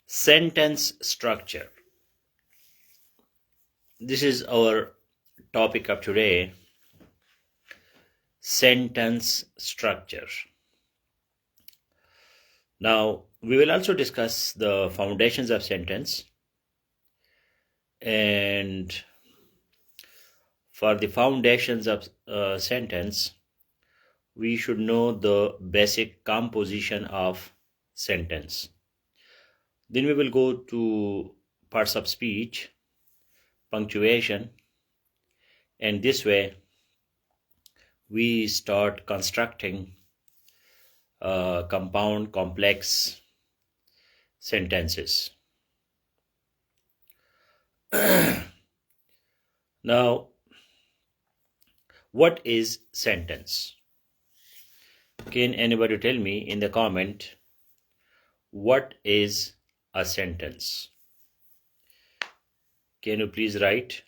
Sentence structure. This is our topic of today. Sentence structure. Now, we will also discuss the foundations of sentence. And for the foundations of sentence, we should know the basic composition of sentence. Then we will go to parts of speech, punctuation, and this way we start constructing compound complex sentences. Now, what is sentence? Can anybody tell me in the comment what is a sentence? Can you please write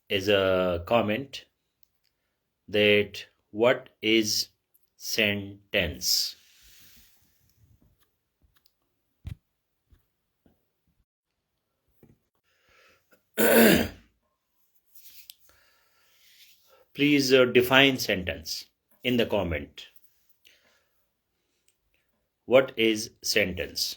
as a comment that what is sentence? Please define sentence in the comment. What is sentence?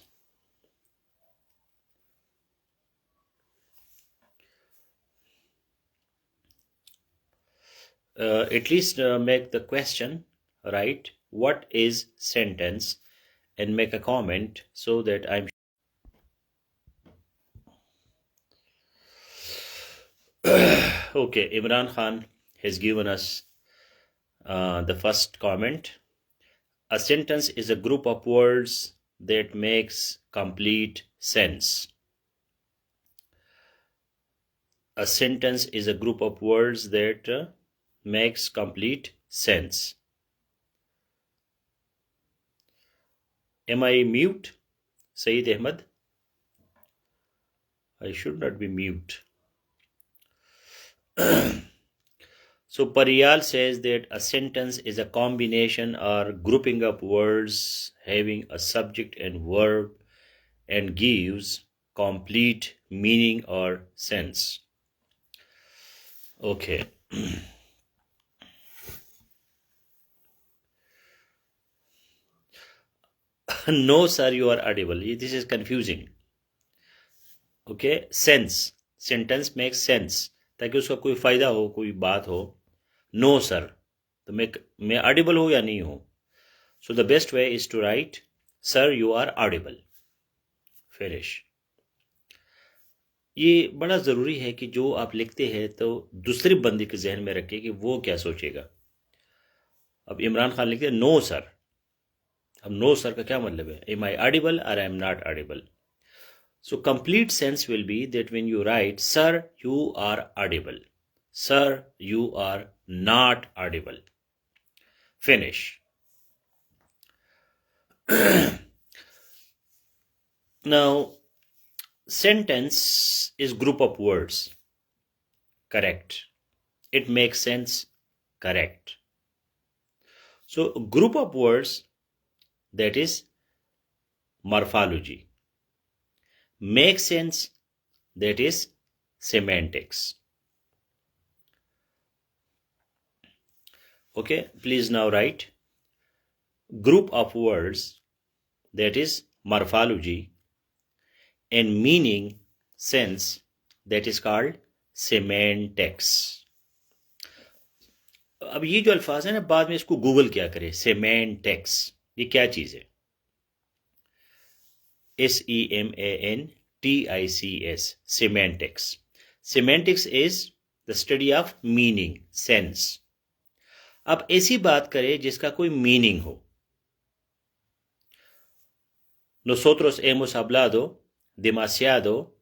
At least make the question right. What is sentence? And make a comment so that I'm okay. Imran Khan has given us the first comment. A sentence is a group of words that makes complete sense. A sentence is a group of words that makes complete sense. Am I mute, Saeed Ahmed? I should not be mute. So Pariyal says that a sentence is a combination or grouping of words having a subject and verb and gives complete meaning or sense. Okay. No, sir, you are audible. This is confusing. Okay, sense. Sentence makes sense. ताकि उसका कोई फायदा हो, कोई बात हो. No, sir. तो मैं audible हूँ या नहीं हूँ? So the best way is to write, sir, you are audible. Finish. ये बड़ा ज़रूरी है कि जो आप लिखते हैं तो दूसरे बंदे के जहन में रखें कि वो क्या सोचेगा. अब इमरान खान लिखते हैं नो सर. अब नो सर का क्या मतलब है? Am I audible or I am not audible? So complete sense will be that when you write, sir, you are audible. Sir, you are not audible. Finish. Now, sentence is group of words. Correct. It makes sense. Correct. So, group of words, that is morphology. Make sense, that is semantics. Okay, please now write group of words, that is morphology, and meaning, sense, that is called semantics. अब ये जो अल्फाज है ना, बाद में इसको Google क्या करे. सेमेंटिक्स ये क्या चीज है? SEMANTICS. Semantics. Semantics is the study of meaning, sense. अब ऐसी बात करें जिसका कोई मीनिंग हो. Nosotros hemos hablado demasiado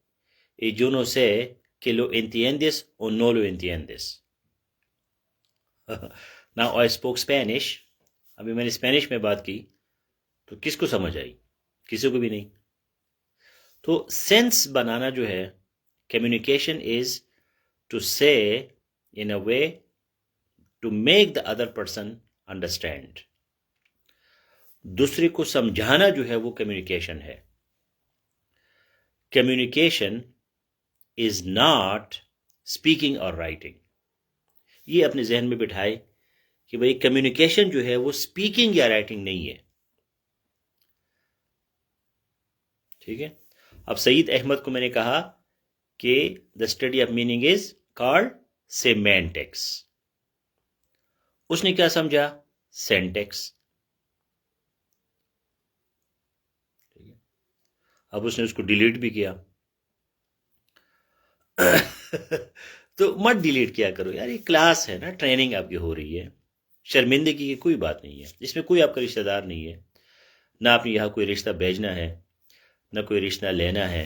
y yo no sé que lo entiendes o no lo entiendes. Now I spoke Spanish. अभी मैंने स्पेनिश में बात की तो किसको समझ आई? किसी को भी नहीं. तो सेंस बनाना जो है, कम्युनिकेशन इज टू से इन अ वे to make the other person understand. दूसरे को समझाना जो है वो कम्युनिकेशन है। कम्युनिकेशन इज नॉट स्पीकिंग और राइटिंग। ये अपने जहन में बिठाए कि भाई कम्युनिकेशन जो है वो स्पीकिंग या राइटिंग नहीं है। ठीक है। अब सईद अहमद को मैंने कहा कि the study of meaning is called semantics. उसने क्या समझा? सेंटेक्स। अब उसने उसको डिलीट भी किया। तो मत डिलीट किया करो यार, ये क्लास है ना, ट्रेनिंग आपकी हो रही है। शर्मिंदगी की कोई बात नहीं है, इसमें कोई आपका रिश्तेदार नहीं है, ना आपने यहाँ कोई रिश्ता भेजना है ना कोई रिश्ता लेना है।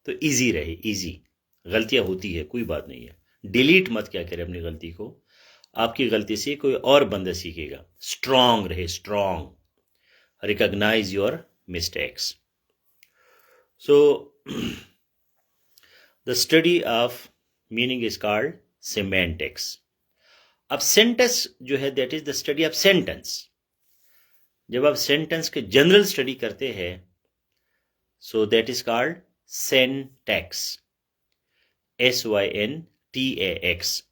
तो इजी रहे, इजी। गलतियां होती है, कोई बात नहीं है। डिलीट मत क्या करे अपनी गलती को। आपकी गलती से कोई और बंदा सीखेगा। स्ट्रांग रहे, strong. Recognize your mistakes. So the study of meaning is called semantics. अब सेंटेंस जो है that is the study of sentence. जब आप सेंटेंस के जनरल स्टडी करते हैं so that is called syntax. SYNTAX।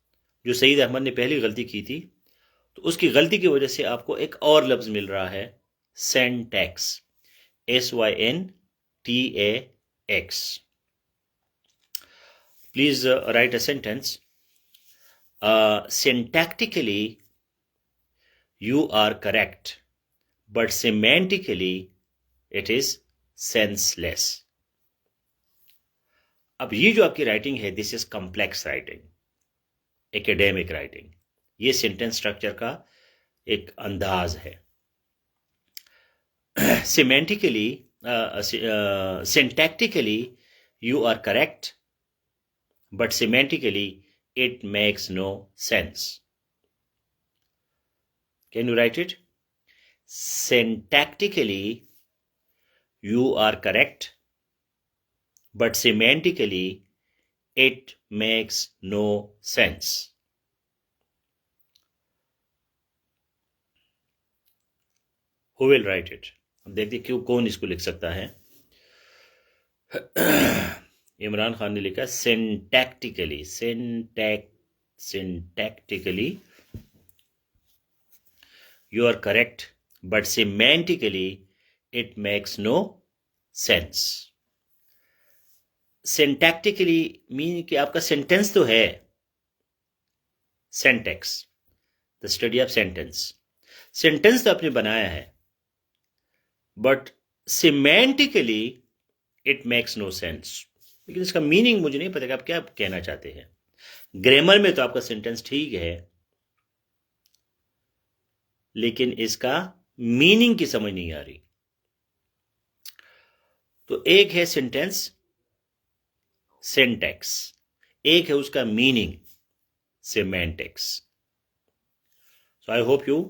जो सईद अहमद ने पहली गलती की थी तो उसकी गलती की वजह से आपको एक और लफ्ज मिल रहा है, सेंटेक्स। SYNTAX। Please right a sentence. Syntactically you are correct, but semantically it is senseless। अब ये जो आपकी राइटिंग है this is complex writing, academic writing. ये सेंटेंस स्ट्रक्चर का एक अंदाज है। Semantically syntactically you are correct but semantically it makes no sense। Can you write it? Syntactically you are correct but semantically it makes no sense। Who will write it? अब देखते क्यों कौन इसको लिख सकता है। इमरान खान ने लिखा syntactically. Syntactically you are correct but semantically it makes no sense. Syntactically mean कि आपका सेंटेंस तो है, syntax the study of sentence. Sentence तो आपने बनाया है but semantically it makes no sense. लेकिन इसका मीनिंग मुझे नहीं पता कि आप क्या कहना चाहते हैं। ग्रामर में तो आपका सेंटेंस ठीक है लेकिन इसका मीनिंग की समझ नहीं आ रही। तो एक है सेंटेंस सिंटैक्स, एक है उसका meaning semantics. So I hope you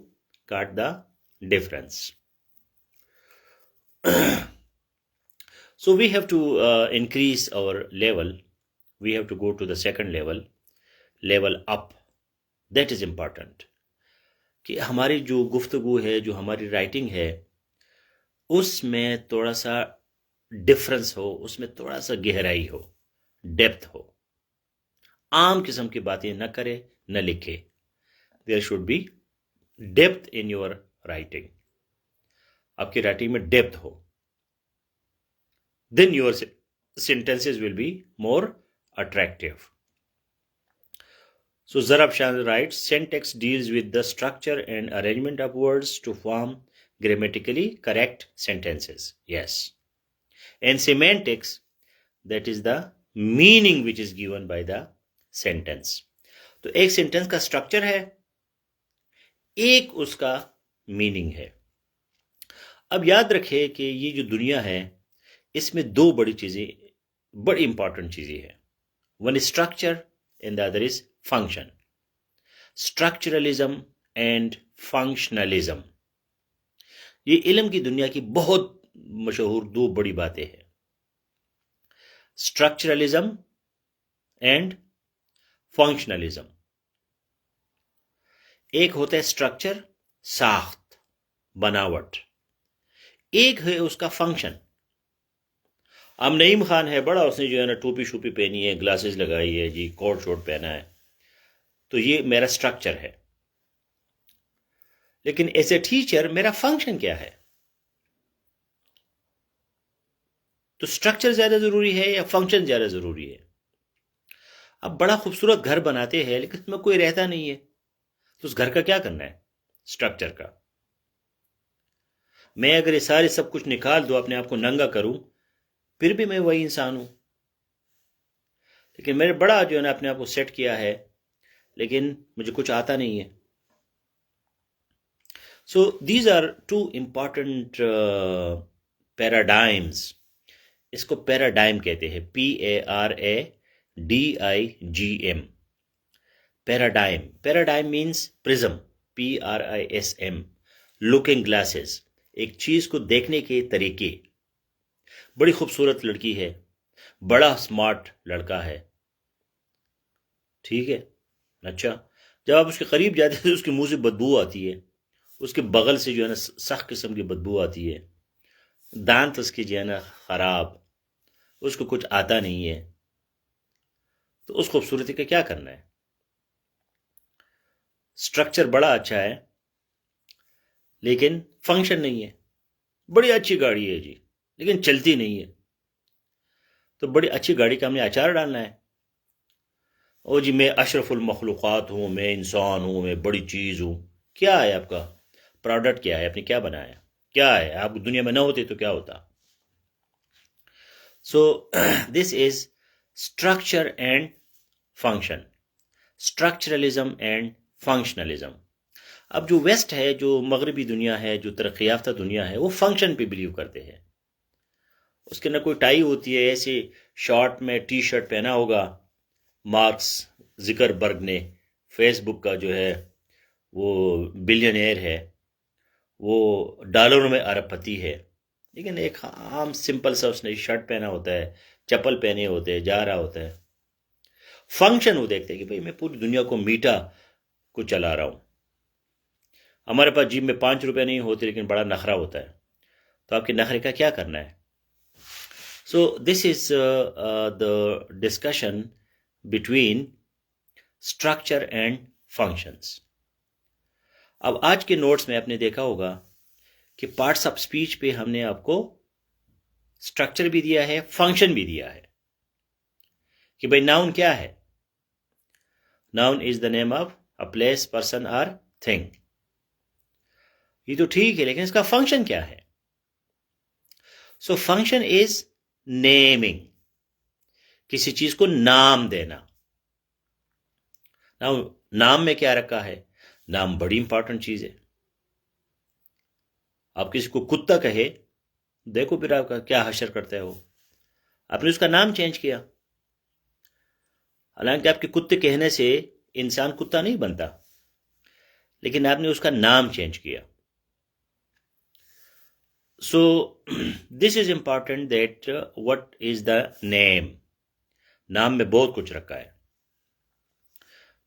got the difference. So we have to increase our level. We have to go to the second level, level up. That is important। कि हमारी जो गुफ्तगू है, जो हमारी राइटिंग है, उसमें थोड़ा सा डिफरेंस हो, उसमें थोड़ा सा गहराई हो, डेप्थ हो। आम किस्म की बातें न करे, न लिखे। There should be depth in your writing. आपकी राइटिंग में डेप्थ हो, then your sentences will be more attractive। So Zarab Shah writes, syntax deals with the structure and arrangement of words to form grammatically correct sentences। Yes। And semantics, that is the meaning which is given by the sentence। तो एक sentence का structure है, एक उसका meaning है। अब याद रखें कि ये जो दुनिया है इसमें दो बड़ी चीजें, बड़ी इंपॉर्टेंट चीजें हैं। One is structure and the other is function. Structuralism and functionalism, ये इल्म की दुनिया की बहुत मशहूर दो बड़ी बातें हैं। Structuralism and functionalism. एक होता है स्ट्रक्चर, साख्त, बनावट, एक है उसका फंक्शन। अब नईम खान है बड़ा, उसने जो है ना टोपी शोपी पहनी है, ग्लासेस लगाई है जी, कोट शोट पहना है, तो ये मेरा स्ट्रक्चर है। लेकिन एज ए टीचर मेरा फंक्शन क्या है? तो स्ट्रक्चर ज्यादा जरूरी है या फंक्शन ज्यादा जरूरी है? अब बड़ा खूबसूरत घर बनाते हैं लेकिन उसमें कोई रहता नहीं है, तो उस घर का क्या करना है? स्ट्रक्चर का। मैं अगर ये सारे सब कुछ निकाल दो, अपने आप को नंगा करूं, फिर भी मैं वही इंसान हूं। लेकिन मैंने बड़ा जो है ना अपने आप को सेट किया है, लेकिन मुझे कुछ आता नहीं है। So these are two important paradigms. इसको पैराडाइम कहते हैं, PARADIGM। Paradigm, paradigm means prism, PRISM। Looking glasses, एक चीज को देखने के तरीके। बड़ी खूबसूरत लड़की है, बड़ा स्मार्ट लड़का है, ठीक है, अच्छा, जब आप उसके करीब जाते हैं तो उसके मुंह से बदबू आती है, उसके बगल से जो है ना सख्त किस्म की बदबू आती है, दांत उसके जो है ना खराब, उसको कुछ आता नहीं है। तो उस खूबसूरती का क्या करना है? स्ट्रक्चर बड़ा अच्छा है लेकिन फंक्शन नहीं है। बड़ी अच्छी गाड़ी है जी लेकिन चलती नहीं है। तो बड़ी अच्छी गाड़ी का हमने अचार डालना है, ओ जी मैं अशरफुल मखलूक़ात हूँ, मैं इंसान हूँ, मैं बड़ी चीज़ हूँ। क्या है आपका प्रोडक्ट? क्या है? आपने क्या बनाया? क्या है? आप दुनिया में ना होते तो क्या होता? So this is structure and function, structuralism and functionalism. अब जो वेस्ट है, जो मगरबी दुनिया है, जो तरक्की याफ्ता दुनिया है, वो फंक्शन पे बिलीव करते हैं। उसके ना कोई टाई होती है, ऐसे शॉर्ट में टी शर्ट पहना होगा। मार्क्स जिकरबर्ग ने, फेसबुक का जो है वो बिलियनियर है, वो डॉलरों में अरबपति है, लेकिन एक आम सिंपल सा उसने शर्ट पहना होता है, चप्पल पहने होते हैं, जा रहा होता है। फंक्शन वो देखते हैं कि भाई मैं पूरी दुनिया को मीठा को चला रहा हूं। हमारे पास जेब में 5 रुपए नहीं होते लेकिन बड़ा नखरा होता है, तो आपके नखरे का क्या करना है? So this is the discussion between structure and functions. अब आज के नोट्स में आपने देखा होगा कि पार्ट्स ऑफ स्पीच पे हमने आपको स्ट्रक्चर भी दिया है, फंक्शन भी दिया है कि भाई नाउन क्या है? Noun is the name of a place, person और थिंग। ये तो ठीक है, लेकिन इसका फंक्शन क्या है? सो फंक्शन इज नेमिंग, किसी चीज को नाम देना। नाम में क्या रखा है? नाम बड़ी इंपॉर्टेंट चीज है। आप किसी को कुत्ता कहे, देखो फिर आपका क्या हशर करता है वो। आपने उसका नाम चेंज किया, हालांकि आपके कुत्ते कहने से इंसान कुत्ता नहीं बनता, लेकिन आपने उसका नाम चेंज किया। So this is important that what is the name. नाम में बहुत कुछ रखा है,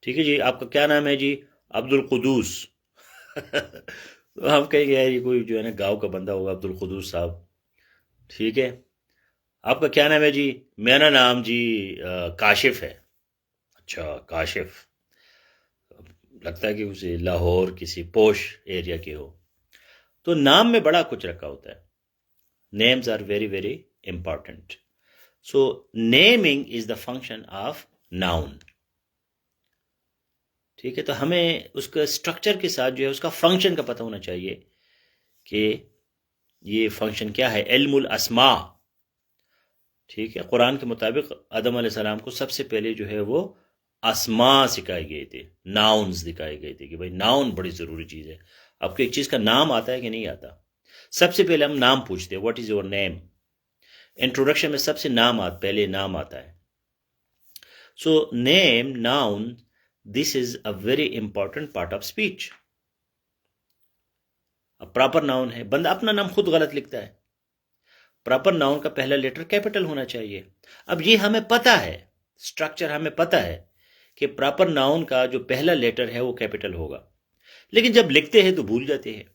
ठीक है जी। आपका क्या नाम है जी? अब्दुल कुदूस। तो हम कहेंगे यार ये कोई जो है ना गांव का बंदा होगा, अब्दुल कुदूस साहब, ठीक है। आपका क्या नाम है जी? मेरा नाम जी काशिफ है। अच्छा, काशिफ, लगता है कि उसे लाहौर किसी पोश एरिया के हो। तो नाम में बड़ा कुछ रखा होता है। Names are very very important. So naming is the function of noun, ठीक है। तो हमें उसका स्ट्रक्चर के साथ जो है उसका फंक्शन का पता होना चाहिए कि ये फंक्शन क्या है। इल्मुल अस्मा, ठीक है। कुरान के मुताबिक आदम अलैहिस्सलाम को सबसे पहले जो है वो अस्मा सिखाए गए थे, नाउन्स दिखाए गए थे कि भाई नाउन बड़ी जरूरी चीज है। आपको एक चीज का नाम आता है कि नहीं आता? सबसे पहले हम नाम पूछते हैं, what is your name. Introduction में सबसे पहले नाम आता है। So name, noun, this is a very important part of speech. अब प्रॉपर नाउन है, बंदा अपना नाम खुद गलत लिखता है। प्रॉपर नाउन का पहला लेटर कैपिटल होना चाहिए। अब ये हमें पता है, स्ट्रक्चर हमें पता है कि प्रॉपर नाउन का जो पहला लेटर है वो कैपिटल होगा, लेकिन जब लिखते हैं तो भूल जाते हैं,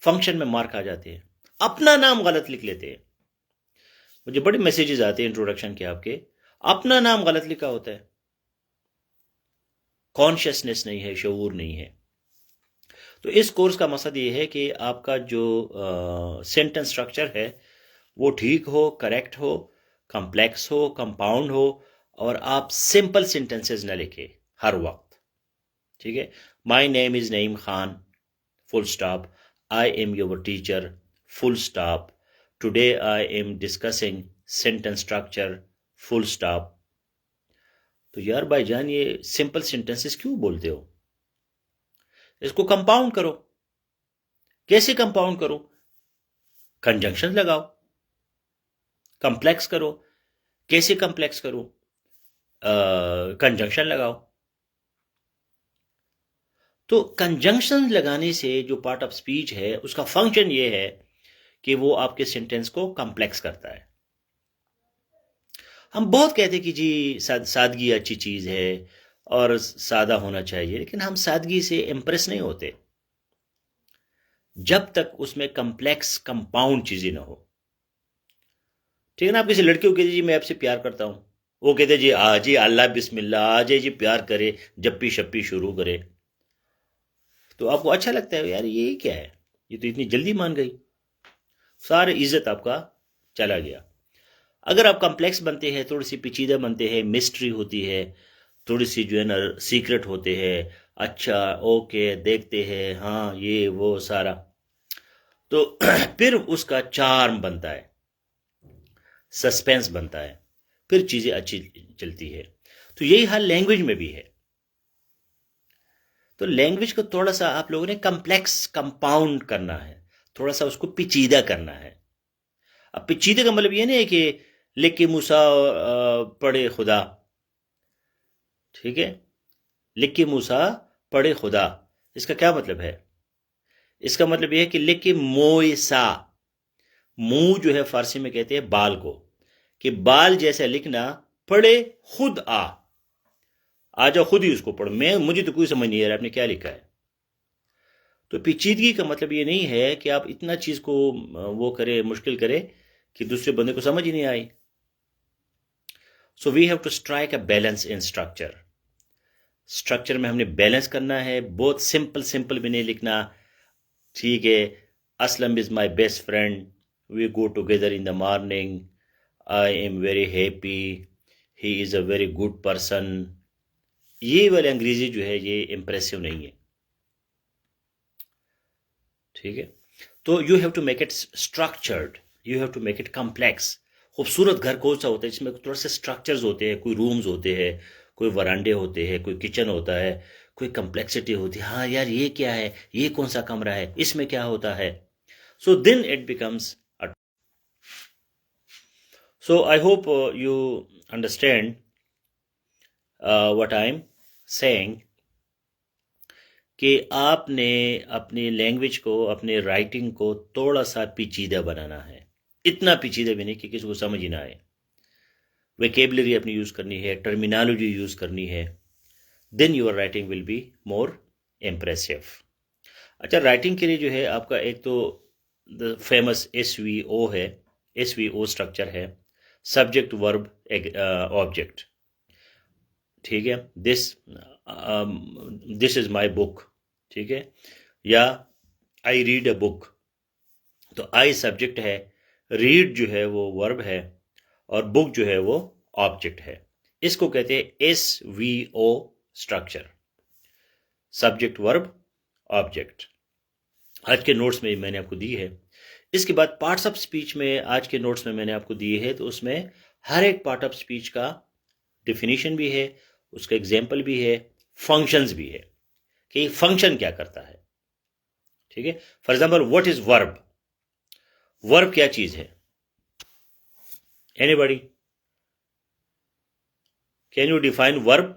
फंक्शन में मार्क आ जाते हैं। अपना नाम गलत लिख लेते हैं। मुझे बड़े मैसेजेस आते हैं इंट्रोडक्शन के आपके, अपना नाम गलत लिखा होता है। कॉन्शियसनेस नहीं है, शऊर नहीं है। तो इस कोर्स का मकसद ये है कि आपका जो सेंटेंस स्ट्रक्चर है वो ठीक हो, करेक्ट हो, कॉम्प्लेक्स हो, कंपाउंड हो, और आप सिंपल सेंटेंसेस ना लिखें हर वक्त। ठीक है, my name is Naeem Khan, full stop, I am your teacher, full stop, today I am discussing sentence structure, full stop. तो यार भाईजान, ये सिंपल सेंटेंसेस क्यों बोलते हो? इसको कंपाउंड करो। कैसे कंपाउंड करो? कंजंक्शन लगाओ। कॉम्प्लेक्स करो। कैसे कॉम्प्लेक्स करो? कंजंक्शन लगाओ। तो कंजंक्शन लगाने से जो पार्ट ऑफ स्पीच है उसका फंक्शन ये है कि वो आपके सेंटेंस को कॉम्प्लेक्स करता है। हम बहुत कहते हैं कि जी सादगी अच्छी चीज है और सादा होना चाहिए, लेकिन हम सादगी से इम्प्रेस नहीं होते जब तक उसमें कॉम्प्लेक्स कंपाउंड चीजें ना हो। ठीक है ना? आप किसी लड़के को कहते जी मैं आपसे प्यार करता हूं, वो कहते जी जी अल्लाह बिस्मिल्लाह, आज जी प्यार करे, जप्पी शप्पी शुरू करे, तो आपको अच्छा लगता है यार ये क्या है, ये तो इतनी जल्दी मान गई, सारी इज्जत आपका चला गया। अगर आप कॉम्प्लेक्स बनते हैं, थोड़ी सी पेचीदा बनते हैं, मिस्ट्री होती है, थोड़ी सी जो है ना सीक्रेट होते हैं, अच्छा ओके देखते हैं, हाँ ये वो सारा, तो फिर उसका चार्म बनता है, सस्पेंस बनता है, फिर चीजें अच्छी चलती है। तो यही हाल लैंग्वेज में भी है। तो लैंग्वेज को थोड़ा सा आप लोगों ने कम्प्लेक्स कंपाउंड करना है, थोड़ा सा उसको पेचीदा करना है। अब पेचीदे का मतलब ये नहीं है कि लिख मूसा पढ़े खुदा। ठीक है, लिख मूसा पढ़े खुदा, इसका क्या मतलब है? इसका मतलब यह है कि लिख मोयसा, मुंह जो है फारसी में कहते हैं बाल को, कि बाल जैसा लिखना, पढ़े खुद आ जाओ खुद ही उसको पढ़ो, मैं मुझे तो कोई समझ नहीं आ रहा आपने क्या लिखा है। तो पेचीदगी का मतलब ये नहीं है कि आप इतना चीज को वो करे, मुश्किल करे कि दूसरे बंदे को समझ ही नहीं आई। So we have to strike a balance in structure. Structure में हमने बैलेंस करना है, बहुत सिंपल सिंपल भी नहीं लिखना। ठीक है, Aslam is my best friend, we go together in the morning, I am very happy, he is a very good person. ये वाली अंग्रेजी जो है ये इंप्रेसिव नहीं है। ठीक है, तो you have to make it structured, you have to make it complex. खूबसूरत घर कौन सा होता है जिसमें थोड़ा से स्ट्रक्चर्स होते हैं, कोई रूम्स होते हैं, कोई वरांडे होते हैं, कोई किचन होता है, कोई कम्प्लेक्सिटी होती है, हाँ यार ये क्या है, ये कौन सा कमरा है, इसमें क्या होता है। So then it becomes. So I hope you understand what I am saying, कि आपने अपनी लैंग्वेज को, अपने राइटिंग को थोड़ा सा पेचीदा बनाना है, इतना पेचीदा भी नहीं कि किसी को समझ ही ना आए। वेकेबलरी अपनी यूज करनी है, टर्मिनोलॉजी यूज करनी है, then your writing will be more impressive. अच्छा, राइटिंग के लिए जो है आपका एक तो द फेमस SVO है, SVO स्ट्रक्चर है, सब्जेक्ट वर्ब ऑब्जेक्ट। ठीक है, दिस इज माई बुक, ठीक है, या आई रीड अ बुक, तो आई सब्जेक्ट है, रीड जो है वो वर्ब है, और बुक जो है वो ऑब्जेक्ट है। इसको कहते हैं SVO structure, subject verb object. आज के नोट्स में मैंने आपको दी है। इसके बाद पार्ट्स ऑफ स्पीच में आज के नोट्स में मैंने आपको दिए है, तो उसमें हर एक पार्ट ऑफ स्पीच का डिफिनीशन भी है, उसका एग्जाम्पल भी है, फंक्शंस भी है कि फंक्शन क्या करता है। ठीक है, for example what is verb? Verb क्या चीज है? Anybody can you define verb?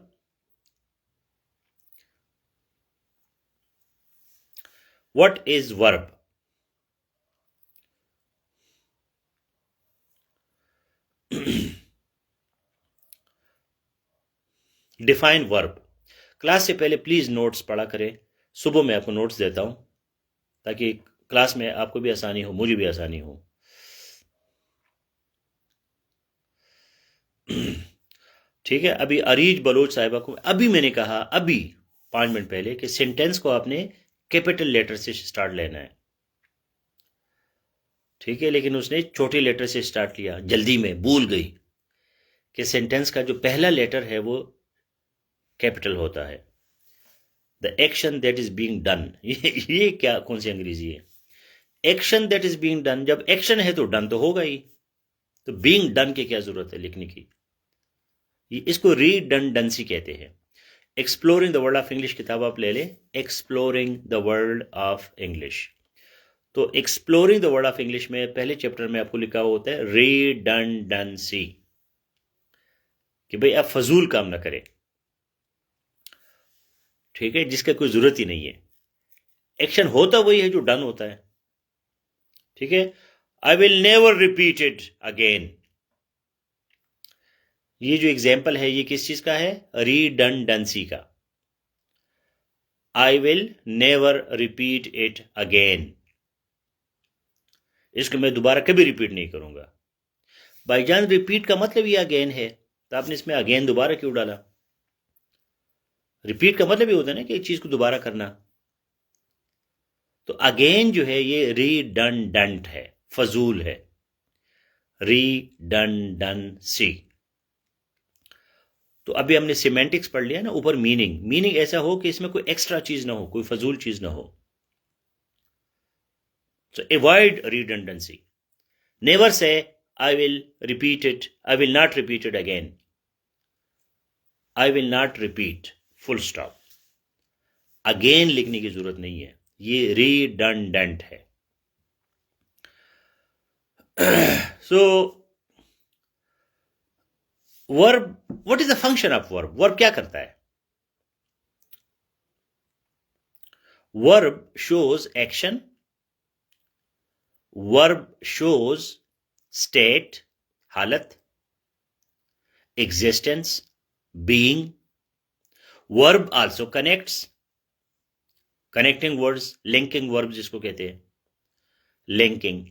What is verb? Define verb. Class से पहले प्लीज नोट्स पढ़ा करें, सुबह मैं आपको नोट्स देता हूं ताकि क्लास में आपको भी आसानी हो, मुझे भी आसानी हो। ठीक है, अभी अरीज बलोच साहिबा को अभी मैंने कहा, अभी 5 मिनट पहले, कि सेंटेंस को आपने कैपिटल लेटर से स्टार्ट लेना है। ठीक है, लेकिन उसने छोटे लेटर से स्टार्ट किया, जल्दी में भूल गई कि सेंटेंस का जो पहला लेटर है वो कैपिटल होता है। The action that is being done, ये क्या, कौन सी अंग्रेजी है? Action that is being done, जब एक्शन है तो डन तो होगा ही, तो बीइंग डन की क्या जरूरत है लिखने की? इसको रीडंडेंसी कहते हैं। Exploring the world of English किताब आप ले लें, exploring the world of English. तो exploring the world of English में पहले चैप्टर में आपको लिखा होता है रीडंडेंसी, कि भाई आप फजूल काम ना करें। ठीक है, जिसका कोई जरूरत ही नहीं है। एक्शन होता वही है जो डन होता है। ठीक है, I will never repeat it again. ये जो एग्जाम्पल है ये किस चीज का है? रीडंडेंसी का। I will never repeat it again, इसको मैं दोबारा कभी रिपीट नहीं करूंगा। बाईजान रिपीट का मतलब ये अगेन है, तो आपने इसमें अगेन दोबारा क्यों डाला? रिपीट का मतलब ये होता है ना कि एक चीज को दोबारा करना। तो अगेन जो है ये रीडंडेंट है, फजूल है। रीडंडेंसी। तो अभी हमने सिमेंटिक्स पढ़ लिया ना, ऊपर मीनिंग। मीनिंग ऐसा हो कि इसमें कोई एक्स्ट्रा चीज ना हो, कोई फजूल चीज ना हो। So avoid redundancy. Never say I will repeat it, I will not repeat it again. I will not repeat, full stop. Again लिखने की जरूरत नहीं है, ये redundant है। So verb, what is the function of verb? Verb क्या करता है? Verb shows action. Verb shows state, हालत, existence, being. Verb also connects, connecting words, linking verb जिसको कहते हैं, linking।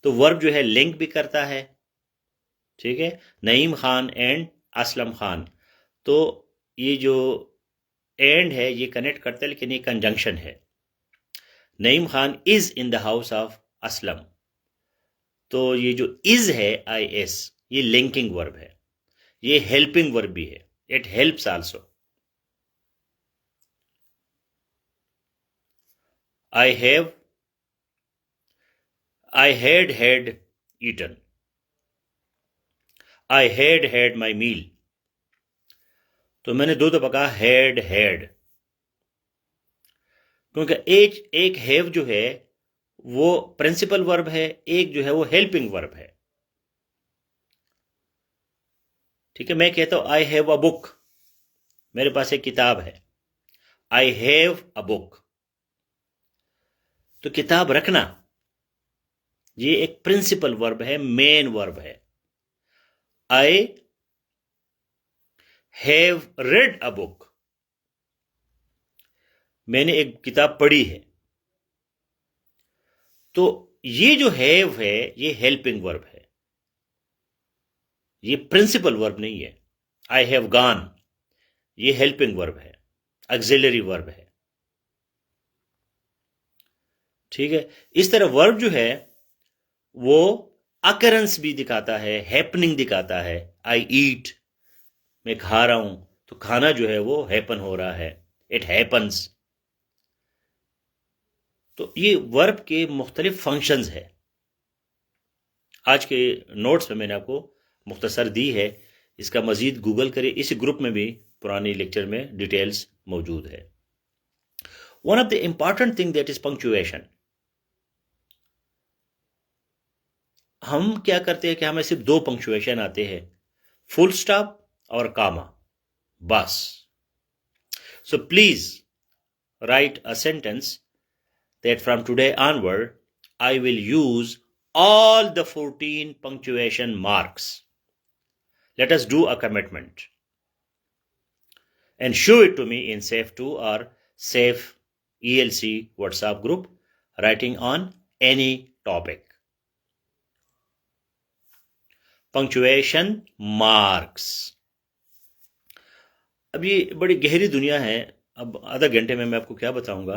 तो वर्ब जो है लिंक भी करता है। ठीक है, नईम खान एंड असलम खान, तो ये जो एंड है ये कनेक्ट करता है, लेकिन ये कंजंक्शन है। Naeem Khan is in the house of Aslam, तो ये जो इज है IS, ये लिंकिंग वर्ब है, ये हेल्पिंग वर्ब भी है, it helps also. I had eaten, I had my meal, तो मैंने दो दफा had, क्योंकि एक हैव जो है वो प्रिंसिपल वर्ब है, एक जो है वो हेल्पिंग वर्ब है। ठीक है, मैं कहता हूं आई हैव अ बुक, मेरे पास एक किताब है। आई हैव अ बुक, तो किताब रखना ये एक प्रिंसिपल वर्ब है, मेन वर्ब है। I have read a book, मैंने एक किताब पढ़ी है। तो ये जो हैव है ये हेल्पिंग वर्ब है, ये प्रिंसिपल वर्ब नहीं है। आई हैव गॉन, ये हेल्पिंग वर्ब है, ऑक्सिलरी वर्ब है। ठीक है, इस तरह वर्ब जो है वो अकरेंस भी दिखाता है, हैपनिंग दिखाता है। आई ईट, मैं खा रहा हूं, तो खाना जो है वो हैपन हो रहा है, इट हैपन्स। तो ये वर्ब के मुख्तलिफ फंक्शंस है। आज के नोट्स में मैंने आपको मुख्तसर दी है, इसका मजीद गूगल करें, इस ग्रुप में भी पुराने लेक्चर में डिटेल्स मौजूद है। One of the important thing that is punctuation. हम क्या करते हैं कि हमें सिर्फ 2 पंक्चुएशन आते हैं, फुल स्टॉप और कामा, बस। So please right a sentence that from today onward I will use all the 14 punctuation marks. Let us do a commitment and show it to me in Safe2 or Safe ELC WhatsApp group. writing on any topic. Punctuation marks. अब ये बड़ी गहरी दुनिया है. अब आधा घंटे में मैं आपको क्या बताऊंगा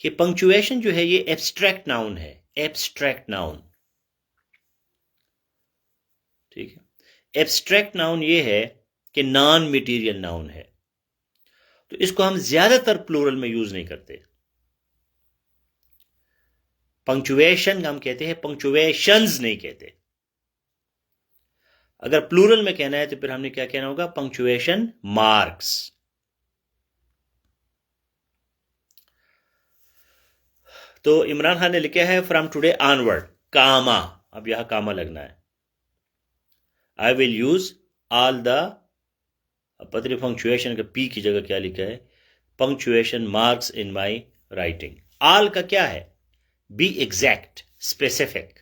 कि पंक्चुएशन जो है ये एब्स्ट्रैक्ट नाउन है. एब्स्ट्रैक्ट नाउन, ठीक है. एब्स्ट्रैक्ट नाउन ये है कि नॉन मटेरियल नाउन है, तो इसको हम ज्यादातर प्लूरल में यूज नहीं करते. पंक्चुएशन हम कहते हैं, पंक्चुएशंस नहीं कहते. अगर प्लूरल में कहना है तो फिर हमने क्या कहना होगा? Punctuation marks. तो इमरान खान ने लिखा है फ्रॉम टुडे ऑनवर्ड कामा. अब यहां कामा लगना है. आई विल यूज ऑल द, पता नहीं पंक्चुएशन का पी की जगह क्या लिखा है, punctuation marks in my writing. All का क्या है? Be exact, specific.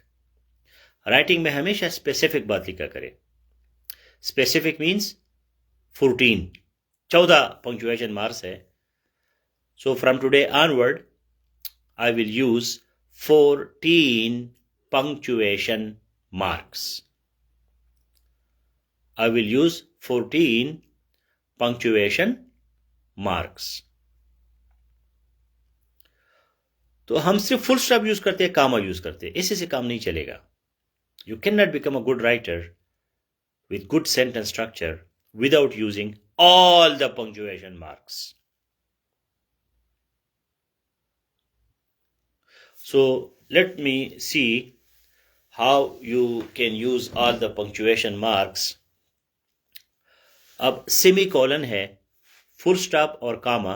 राइटिंग में हमेशा स्पेसिफिक बात लिखा करे. स्पेसिफिक मीन्स 14 पंक्चुएशन मार्क्स है. So from today onward I will use 14 punctuation marks. I will use 14 punctuation marks. तो हम सिर्फ फुल स्टॉप यूज करते हैं, कामा यूज करते हैं. इससे से काम नहीं चलेगा. You cannot become a good writer with good sentence structure without using all the punctuation marks. So let me see how you can use all the punctuation marks. अब सेमीकोलन है, फुल स्टॉप और कामा,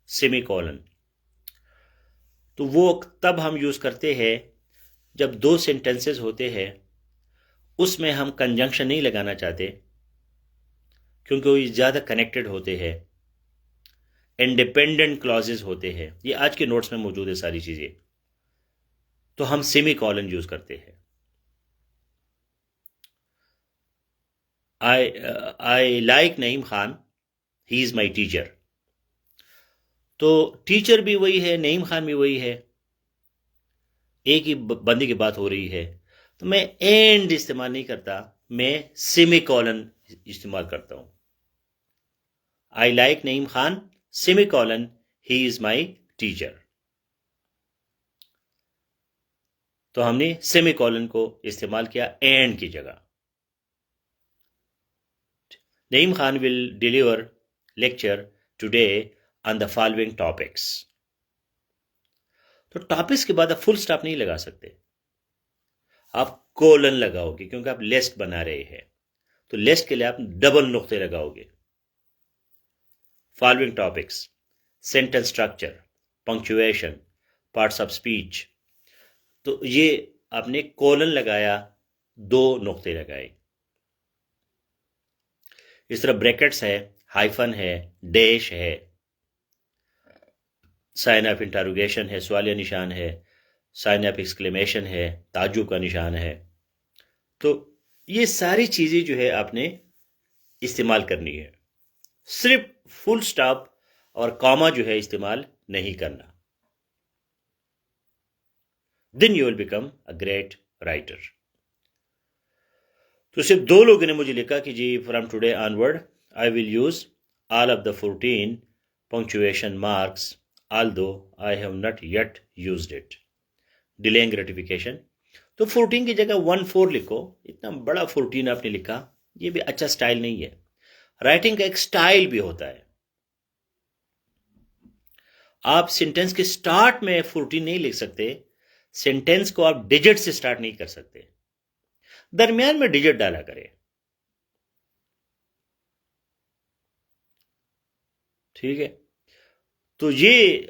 semicolon. तो वो तब हम use करते हैं जब दो सेंटेंसेस होते हैं, उसमें हम कंजंक्शन नहीं लगाना चाहते क्योंकि वो ज़्यादा कनेक्टेड होते हैं, इंडिपेंडेंट क्लॉजेज होते हैं. ये आज के नोट्स में मौजूद है सारी चीज़ें. तो हम सेमीकोलन यूज करते हैं. I like Naeem Khan, he is my teacher. तो टीचर भी वही है, नईम खान भी वही है, एक ही बंदे की बात हो रही है. तो मैं एंड इस्तेमाल नहीं करता, मैं सेमीकोलन इस्तेमाल करता हूं. I like Naeem Khan, semicolon, he is my teacher. तो हमने सेमीकोलन को इस्तेमाल किया एंड की जगह. Naeem Khan will deliver lecture today on the following topics. तो टॉपिक्स के बाद आप फुल स्टॉप नहीं लगा सकते, आप कोलन लगाओगे क्योंकि आप लिस्ट बना रहे हैं. तो लिस्ट के लिए आप डबल नुक्ते लगाओगे. Following topics, sentence structure, punctuation, parts of speech. तो ये आपने कोलन लगाया, दो नुक्ते लगाए. इस तरह ब्रैकेट्स है, हाइफन है, डैश है, साइन ऑफ इंटरोगेशन है, सवालिया निशान है, साइन ऑफ एक्सक्लेमेशन है, ताज्जुब का निशान है. तो ये सारी चीजें जो है आपने इस्तेमाल करनी है. सिर्फ फुल स्टॉप और कॉमा जो है इस्तेमाल नहीं करना. Then you will become a great writer. तो सिर्फ दो लोगों ने मुझे लिखा कि ji from today onward I will use all of the 14 punctuation marks although I have not yet used it. Delaying gratification. तो 14 की जगह 14 लिखो. इतना बड़ा 14 आपने लिखा, ये भी अच्छा स्टाइल नहीं है. राइटिंग का एक स्टाइल भी होता है. आप सेंटेंस के स्टार्ट में 14 नहीं लिख सकते. सेंटेंस को आप डिजिट से स्टार्ट नहीं कर सकते, दरमियान में डिजिट डाला करें. ठीक है. तो ये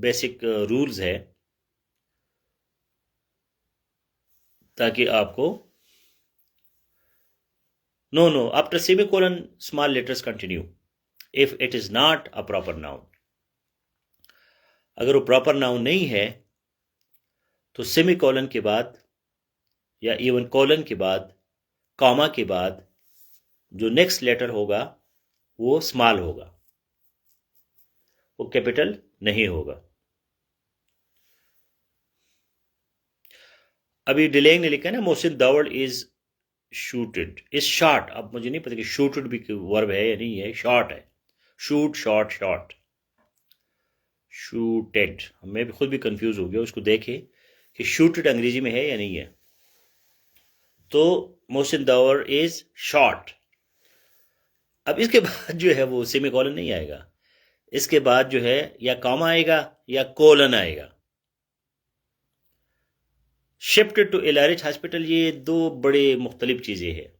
बेसिक रूल्स है ताकि आपको know after semicolon small letters continue if it is not a proper noun. अगर वो प्रॉपर नाउन नहीं है तो सेमीकोलन के बाद या इवन कोलन के बाद, कॉमा के बाद जो नेक्स्ट लेटर होगा वो स्मॉल होगा, वो कैपिटल नहीं होगा. अभी डिलेंग ने लिखा है ना, Mohsin Dawar is shooted is shot. अब मुझे नहीं पता कि शूटेड भी वर्ब है या नहीं है, शॉट है। Shoot, shot, shot, shooted. मैं भी खुद भी कंफ्यूज हो गया उसको देखे कि शूटेड अंग्रेजी में है या नहीं है। तो मोहसिन दावड़ इज शॉट। अब इसके बाद जो है वो सेमी कॉलन नहीं आएगा, इसके बाद जो है या कॉमा आएगा या कोलन आएगा। शिफ्टेड टू एलआरएच हॉस्पिटल, ये दो बड़े मुख्तलिफ चीज़ें हैं।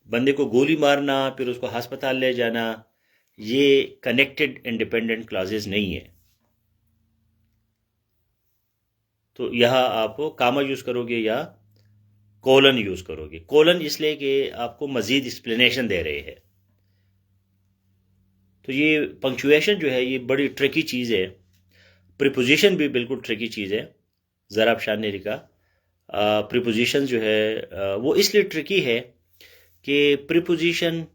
बंदे को गोली मारना फिर उसको हस्पताल ले जाना, ये कनेक्टेड इंडिपेंडेंट क्लॉजेज नहीं है। तो यहां आप कामा यूज करोगे या कोलन यूज करोगे। कोलन इसलिए कि आपको मजीद एक्सप्लेनेशन दे रहे हैं। तो ये पंक्चुएशन जो है ये बड़ी ट्रिकी चीज़ है। प्रीपोजिशन भी बिल्कुल ट्रिकी चीज़ है। ज़राब शान ने लिखा प्रीपोजिशन जो है वो इसलिए ट्रिकी है कि preposition,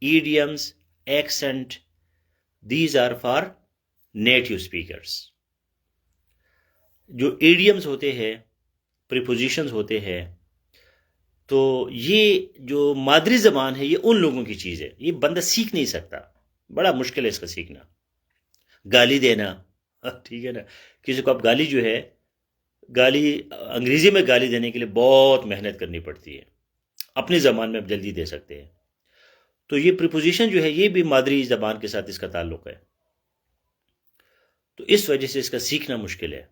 idioms, accent, these are for native speakers. जो ईडियम्स होते हैं, प्रीपोजिशंस होते हैं, तो ये जो मादरी ज़बान है ये उन लोगों की चीज़ है, ये बंदा सीख नहीं सकता, बड़ा मुश्किल है इसका सीखना। गाली देना, ठीक है ना, किसी को आप गाली जो है, गाली अंग्रेजी में गाली देने के लिए बहुत मेहनत करनी पड़ती है, अपनी ज़बान में आप जल्दी दे सकते हैं। तो ये प्रीपोजिशन जो है ये भी मादरी ज़बान के साथ इसका ताल्लुक है, तो इस वजह से इसका सीखना मुश्किल है।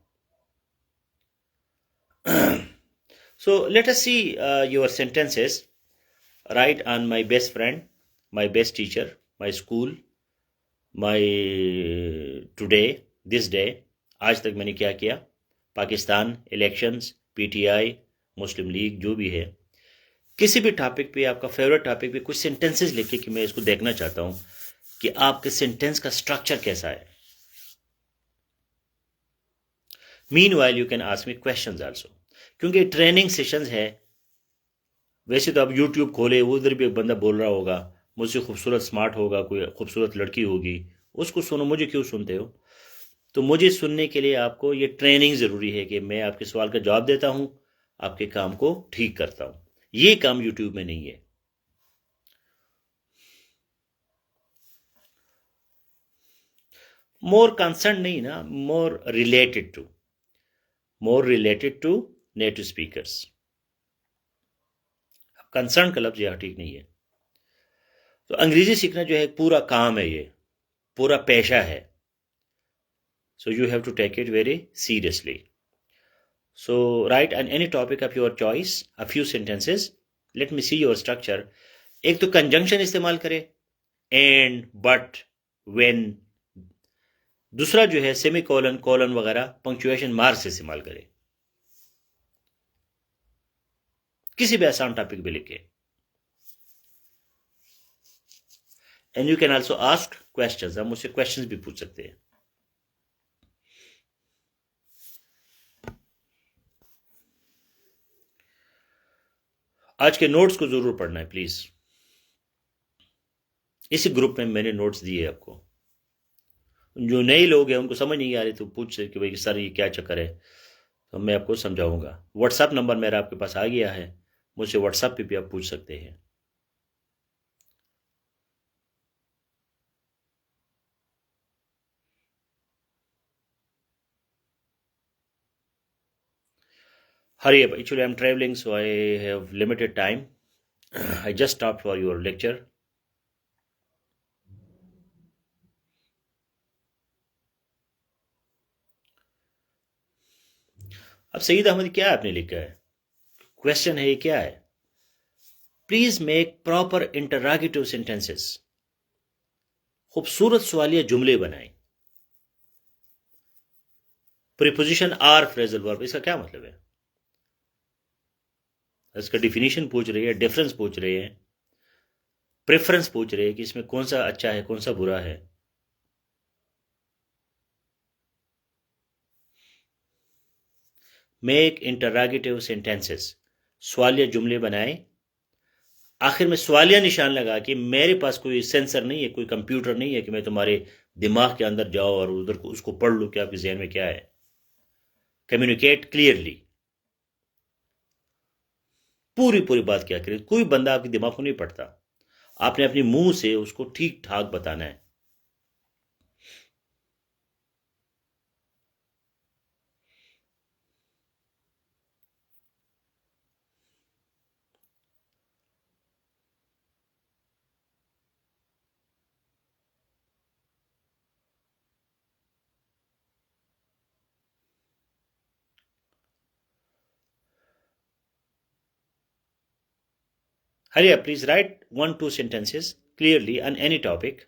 So let us see your sentences. Write on my best friend, my best teacher, my school, my today, this day. आज तक मैंने क्या किया, पाकिस्तान, इलेक्शंस, पीटीआई, मुस्लिम लीग, जो भी है। किसी भी टॉपिक पे, आपका फेवरेट टॉपिक पे कुछ सेंटेंसेस लिखे कि मैं इसको देखना चाहता हूं कि आपके सेंटेंस का स्ट्रक्चर कैसा है। Meanwhile you can ask me questions also, क्योंकि ट्रेनिंग सेशंस है। वैसे तो आप यूट्यूब खोले, उधर भी एक बंदा बोल रहा होगा, मुझसे खूबसूरत स्मार्ट होगा, कोई खूबसूरत लड़की होगी, उसको सुनो, मुझे क्यों सुनते हो। तो मुझे सुनने के लिए आपको ये ट्रेनिंग ज़रूरी है कि मैं आपके सवाल का जवाब देता हूं, आपके काम को ठीक करता हूं। ये काम यूट्यूब में नहीं है। मोर कंसर्न नहीं ना, more related to, more related to native speakers. Concern का लफ्ज यह ठीक नहीं है। तो अंग्रेजी सीखना जो है पूरा काम है, ये पूरा पेशा है। So you have to take it very seriously. So write on any topic of your choice a few sentences. Let me see your structure. एक तो कंजंक्शन इस्तेमाल करें, एंड, बट, व्हेन। दूसरा जो है सेमी कोलन, कोलन वगैरह punctuation mark से इस्तेमाल करें। किसी भी आसान टॉपिक पे लिखे। And you can also ask questions, आप मुझसे क्वेश्चंस भी पूछ सकते हैं। आज के नोट्स को जरूर पढ़ना है प्लीज। इसी ग्रुप में मैंने नोट्स दिए आपको। जो नए लोग हैं उनको समझ नहीं आ रही तो पूछ कि भाई सर ये क्या चक्कर है, तो मैं आपको समझाऊंगा। व्हाट्सएप नंबर मेरा आपके पास आ गया है, मुझसे व्हाट्सएप पे भी आप पूछ सकते हैं। Hurry up. Actually, I'm traveling, so I have limited time. I just stopped for your lecture. अब सईद अहमद क्या आपने लिखा है, क्वेश्चन है ये क्या है। Please make proper interrogative sentences. खूबसूरत सवालिया जुमले बनाएं। प्रीपोजिशन आर फ्रेजल वर्ब, इसका क्या मतलब है, इसका डिफिनीशन पूछ रही है, डिफरेंस पूछ रहे हैं, प्रेफरेंस पूछ रहे हैं कि इसमें कौन सा अच्छा है कौन सा बुरा है। मेक इंटरोगेटिव सेंटेंसेस, सवालिया जुमले बनाएं। आखिर में सवालिया निशान लगा कि मेरे पास कोई सेंसर नहीं है, कोई कंप्यूटर नहीं है कि मैं तुम्हारे दिमाग के अंदर जाओ और उधर उसको पढ़ लूँ कि आपके जहन में क्या है। Communicate clearly. पूरी पूरी बात क्या करें, कोई बंदा आपके दिमाग को नहीं पड़ता, आपने अपने मुंह से उसको ठीक ठाक बताना है। हरिया, please right 1-2 sentences clearly on any topic।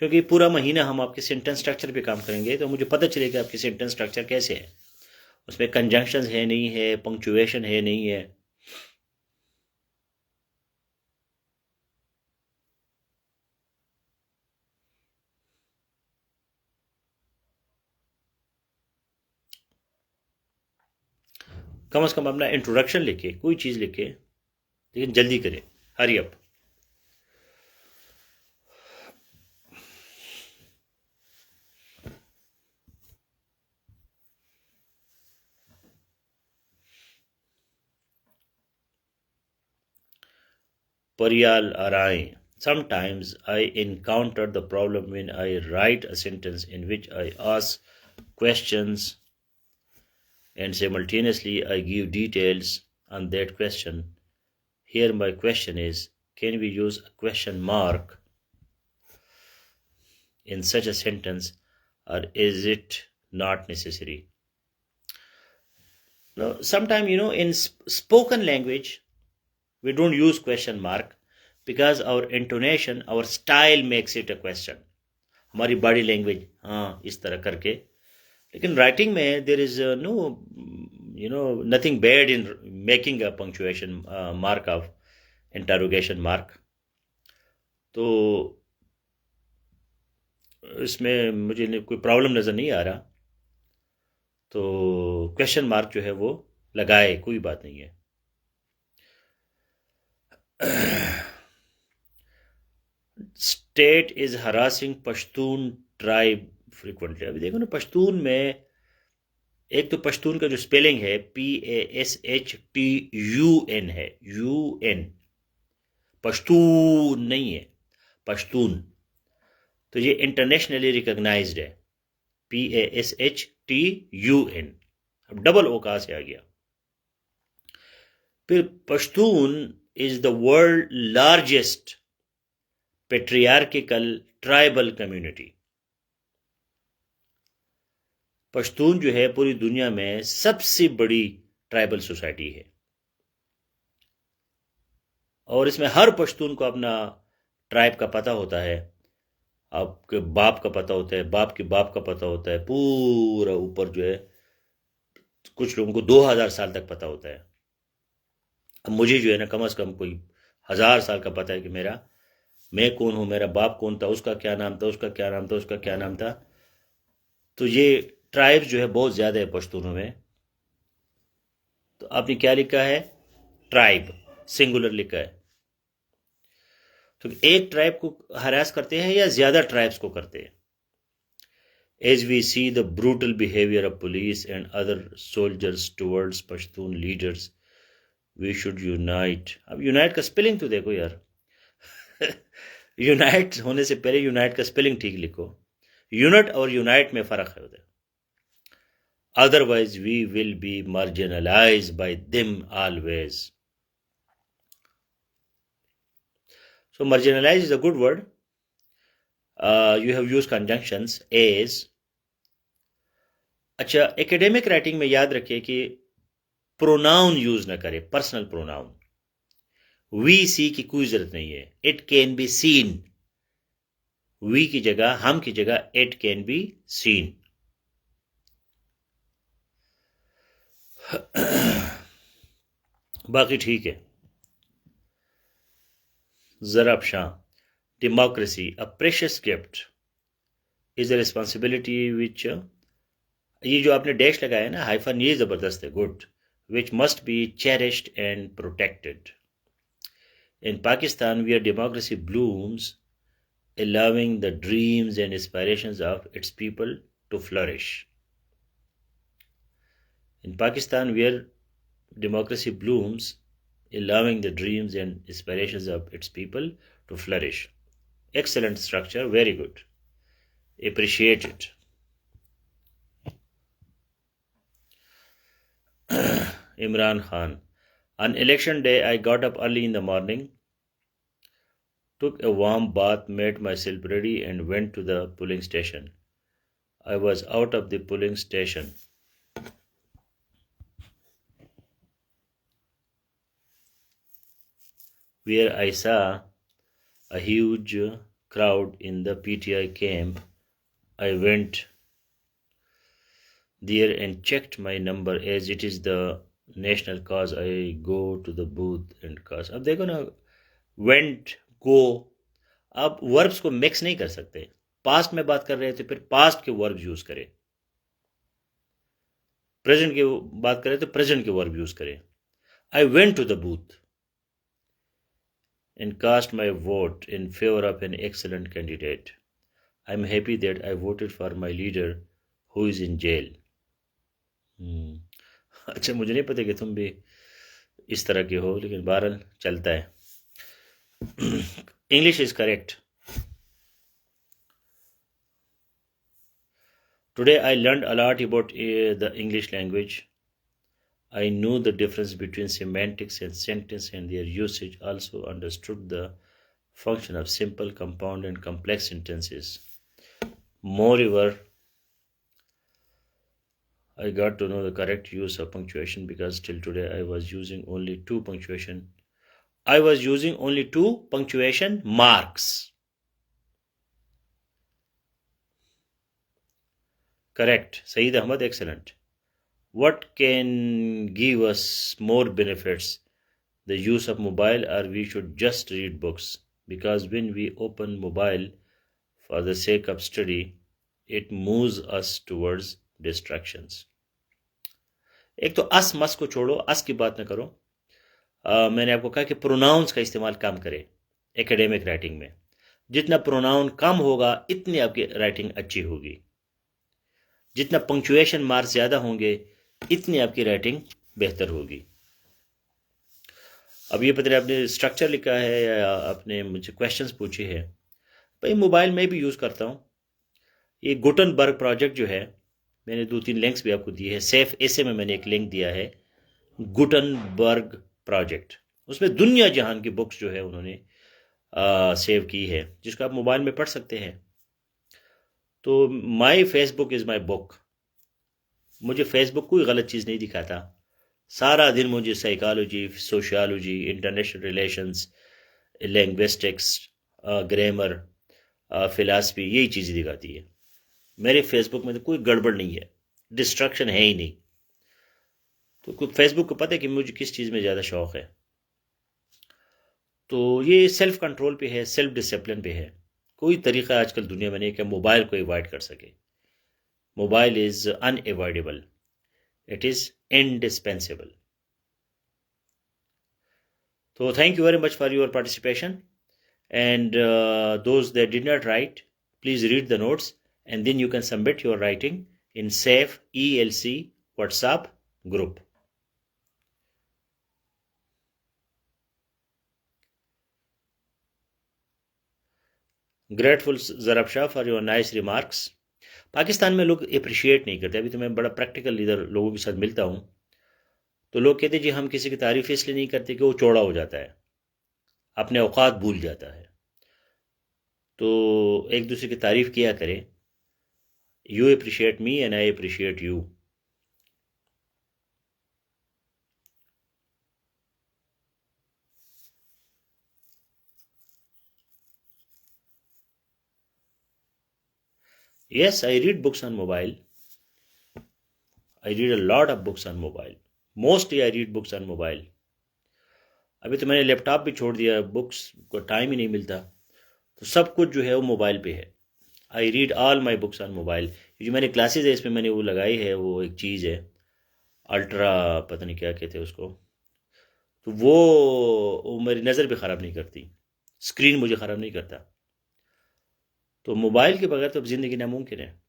क्योंकि पूरा महीना हम आपके सेंटेंस स्ट्रक्चर पे काम करेंगे, तो मुझे पता चलेगा आपकी सेंटेंस स्ट्रक्चर कैसे है, उसमें कंजंक्शंस है नहीं है, पंक्चुएशन है नहीं है। कम से कम अपना इंट्रोडक्शन लिखे, कोई चीज़ लिखे, लेकिन जल्दी करें। Hurry up. Pariyal Arai. Sometimes I encounter the problem when I write a sentence in which I ask questions and simultaneously I give details on that question. Here my question is, can we use a question mark in such a sentence, or is it not necessary? Now, sometimes, in spoken language, we don't use question mark because our intonation, our style makes it a question. हमारी body language, हाँ, इस तरह करके। लेकिन writing में there is no nothing bad in making a punctuation mark of interrogation mark. तो इसमें मुझे कोई प्रॉब्लम नज़र नहीं आ रहा, तो क्वेश्चन मार्क जो है वो लगाए, कोई बात नहीं है। State is harassing Pashtun tribe frequently. अभी देखो ना, पश्तून में एक तो पश्तून का जो स्पेलिंग है PASHTUN है, UN, पश्तून नहीं है, पश्तून। तो ये इंटरनेशनली रिकॉग्नाइज्ड है, PASHTUN। अब डबल ओ कहां से आ गया? फिर Pashtun is the world largest patriarchal tribal community. Pashtun जो है पूरी दुनिया में सबसे बड़ी ट्राइबल सोसाइटी है, और इसमें हर पश्तून को अपना ट्राइब का पता होता है, आपके बाप का पता होता है, बाप के बाप का पता होता है, पूरा ऊपर जो है कुछ लोगों को 2000 साल तक पता होता है। अब मुझे जो है ना, कम से कम कोई 1000 साल का पता है कि मैं कौन हूं, मेरा बाप कौन था, उसका क्या नाम था, उसका क्या नाम था, उसका क्या नाम था। तो ये ट्राइब्स जो है बहुत ज्यादा है पश्तूनों में। तो आपने क्या लिखा है? ट्राइब, सिंगुलर लिखा है। तो एक ट्राइब को हरास करते हैं या ज्यादा ट्राइब्स को करते हैं? As we see the brutal behavior of police and other soldiers towards Pashtun leaders, we should unite। अब यूनाइट का स्पेलिंग तो देखो यार। यूनाइट होने से पहले यूनाइट का स्पेलिंग ठीक लिखो। यूनिट और यूनाइट में फर्क है उधर। Otherwise we will be marginalized by them always। So marginalize is a good word। You have used conjunctions as। अच्छा, एकेडमिक राइटिंग में याद रखिए कि प्रोनाउन यूज ना करें, पर्सनल प्रोनाउन। वी सी की कोई जरूरत नहीं है। It can be seen, we की जगह, हम की जगह इट कैन बी सीन। बाकी ठीक है। जरब Shah, democracy a precious gift is a responsibility विच, ये जो आपने डैश लगाया है ना, हाइफन, ये जबरदस्त है, good. Which must be cherished and protected. In Pakistan where democracy blooms, allowing the dreams and aspirations of its people to flourish। In Pakistan where democracy blooms, allowing the dreams and aspirations of its people to flourish. Excellent structure, very good. Appreciate it. Imran Khan. On election day, I got up early in the morning, took a warm bath, made myself ready, and went to the polling station. I was out of the polling station where I saw a huge crowd in the PTI camp. I went there and checked my number as it is the national cause. I go to the booth and cast. अब देखो ना, went, go, अब verbs को mix नहीं कर सकते. Past में बात कर रहे थे, फिर पास्ट के वर्ब यूज करें. प्रेजेंट की बात करें तो प्रेजेंट के वर्ब यूज करें. I went to the booth and cast my vote in favor of an excellent candidate. I am happy that I voted for my leader who is in jail. अच्छा, मुझे नहीं पता कि तुम भी इस तरह के हो, लेकिन बहरहाल चलता है. English is correct. Today I learned a lot about the English language. I knew the difference between semantics and sentence and their usage, also understood the function of simple, compound, and complex sentences. Moreover, I got to know the correct use of punctuation because till today I was using only two punctuation. I was using only two punctuation marks. Correct. Saeed Ahmad, excellent. What can give us more benefits? The use of mobile, or we should just read books? Because when we open mobile for the sake of study, it moves us towards distractions. एक तो अस मस को छोड़ो, अस की बात ना करो. मैंने आपको कहा कि प्रोनाउंस का इस्तेमाल कम करें एकेडमिक राइटिंग में. जितना प्रोनाउन कम होगा इतनी आपकी राइटिंग अच्छी होगी. जितना पंक्चुएशन मार्क ज्यादा होंगे इतनी आपकी राइटिंग बेहतर होगी. अब ये पता नहीं आपने स्ट्रक्चर लिखा है या आपने मुझे क्वेश्चंस पूछे हैं. भाई मोबाइल में भी यूज़ करता हूँ. ये गुटनबर्ग प्रोजेक्ट जो है, मैंने 2-3 लिंक्स भी आपको दिए हैं. सेफ एसे में मैंने एक लिंक दिया है, गुटनबर्ग प्रोजेक्ट. उसमें दुनिया जहान की बुक्स जो है उन्होंने सेव की है, जिसको आप मोबाइल में पढ़ सकते हैं. तो my Facebook is my book. मुझे फेसबुक कोई गलत चीज़ नहीं दिखाता. सारा दिन मुझे psychology, sociology, international relations, linguistics, grammar, philosophy, यही चीज़ें दिखाती है. मेरे फेसबुक में तो कोई गड़बड़ नहीं है, डिस्ट्रक्शन है ही नहीं. तो फेसबुक को पता है कि मुझे किस चीज़ में ज़्यादा शौक़ है. तो ये सेल्फ कंट्रोल पे है, सेल्फ डिसिप्लिन पे है. कोई तरीका आजकल दुनिया में नहीं कि मोबाइल को अवॉइड कर सके. Mobile is unavoidable. It is indispensable. So thank you very much for your participation, and those that did not write, please read the notes and then you can submit your writing in safe ELC WhatsApp group. Grateful Zarab Shah for your nice remarks. Pakistan में लोग appreciate नहीं करते. अभी तो मैं बड़ा practical इधर लोगों के साथ मिलता हूँ, तो लोग कहते हैं जी हम किसी की तारीफ इसलिए नहीं करते कि वो चौड़ा हो जाता है, अपने औकात भूल जाता है. तो एक दूसरे की तारीफ किया करें. You appreciate me and I appreciate you. Yes, I read books on mobile. I read a lot of books on mobile. Mostly I read books on mobile. अभी तो मैंने लैपटॉप भी छोड़ दिया, बुक्स को टाइम ही नहीं मिलता, तो सब कुछ जो है वो मोबाइल पे है. I read all my books on mobile. ये जो मैंने क्लासेज है इसमें मैंने वो लगाई है, वो एक चीज़ है अल्ट्रा, पता नहीं क्या कहते हैं उसको. तो वो मेरी नज़र भी ख़राब नहीं करती, स्क्रीन मुझे ख़राब नहीं करता. तो मोबाइल के बगैर तो अब ज़िंदगी नामुमकिन है.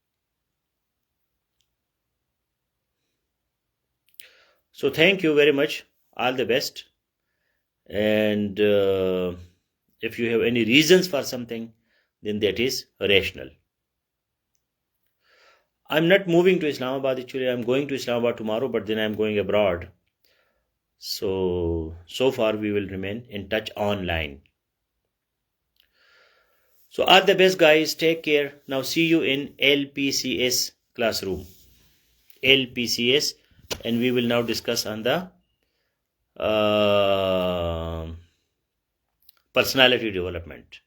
So thank you very much. All the best. And if you have any reasons for something, then that is rational. I'm not moving to Islamabad actually. I'm going to Islamabad tomorrow, but then I'm going abroad. So far we will remain in touch online. So all the best, guys. Take care. Now see you in LPCS classroom. LPCS, and we will now discuss on the personality development.